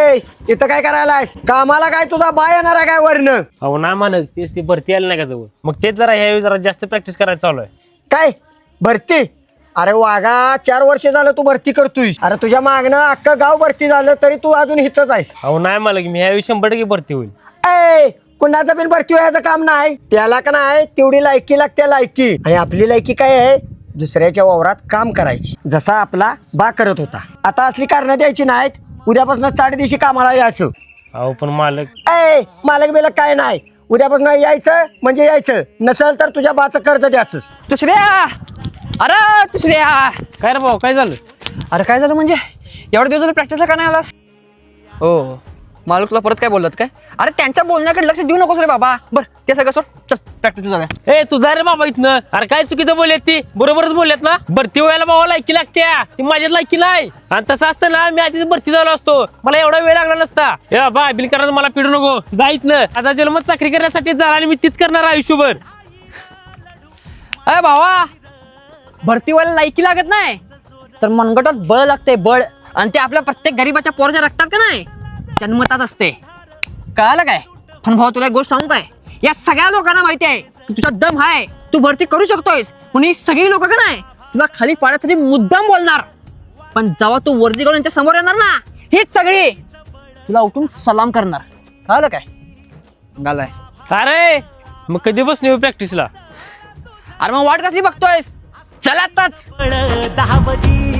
ए इथं काय करायला कामाला काय तुझा बाय येणार आहे काय वरन? अहो ना मानक तेच ती भरती आली नाही का जवळ, मग तेच जरा ह्यावेळी जरा जास्त प्रॅक्टिस करायला चालू आहे. काय भरती? अरे वागा 4 वर्ष झालं तू भरती करतोय. अरे तुझ्या मागणं अख्खं गाव भरती झालं तरी तू अजून इथंच आहेस. अहो नाही मालक, मी ह्यावेळी 100% भरती होईल. ए कुणाचं बिन भरती व्हायचं काम नाही. त्याला का नाही तेवढी लायकी लागते लायकी. आणि आपली लायकी काय आहे? दुसऱ्याच्या वावरात काम करायची, जसा आपला बा करत होता. आता असली कारणं द्यायची नाहीत. उद्यापासून 4 दिवशी कामाला यायचं. अहो पण मालक ए मालक बिलक काय नाही. उद्यापासून यायचं म्हणजे यायचं, नसेल तर तुझ्या बाचं कर्ज द्यायचं. दुसऱ्या अरे दुसऱ्या काय रे भाऊ, काय झालं? अरे काय झालं म्हणजे एवढ्या दिवसाला प्रॅक्टिसला का नाही आलास? हो मालक तुला परत काय बोलत काय? अरे त्यांच्या बोलण्याकडे लक्ष देऊ नकोस रे बाबा. बरं ते सगळं सोड, चल प्रॅक्टिसला जाऊया. ए तू जा रे बाबा इथनं. अरे काय चुकीचं बोलल्यात ती, बरोबरच बोलल्यात ना. भरती व्हायला बाबा लायकी लागते, ती माझ्यात लायकी नाही. आणि तसं असतं ना मी आधीच भरती झालो असतो, मला एवढा वेळ लागला नसता. ए बाबा बिल करायचं मला पिडू नको, जा इथनं. आता जन्म चाकरी करण्यासाठी जा आणि मी तीच करणार आयुष्यभर. अरे भावा भरती व्हायला लायकी लागत नाही तर मनगटात बळ लागते, बळ. आणि ते आपल्या प्रत्येक गरीबाच्या पोराच्या रक्तात का नाही जन्मतात असते. कळालं काय? पण भाऊ तुला एक गोष्ट सांगू काय, या सगळ्या लोकांना माहिती आहे की तुझा दम आहे, तू भरती करू शकतोयस. म्हणून ही सगळी लोक का नाही तुला खाली पाडण्यासाठी मुद्दाम बोलणार. पण जेव्हा तू वर्दी करून यांच्या समोर येणार ना, हीच सगळी तुला उठून सलाम करणार. कळालं काय? गालाय. अरे मग कधी बसणे प्रॅक्टिसला? अरे मग वाट कसली बघतोयस? चल आताच. 10 बजी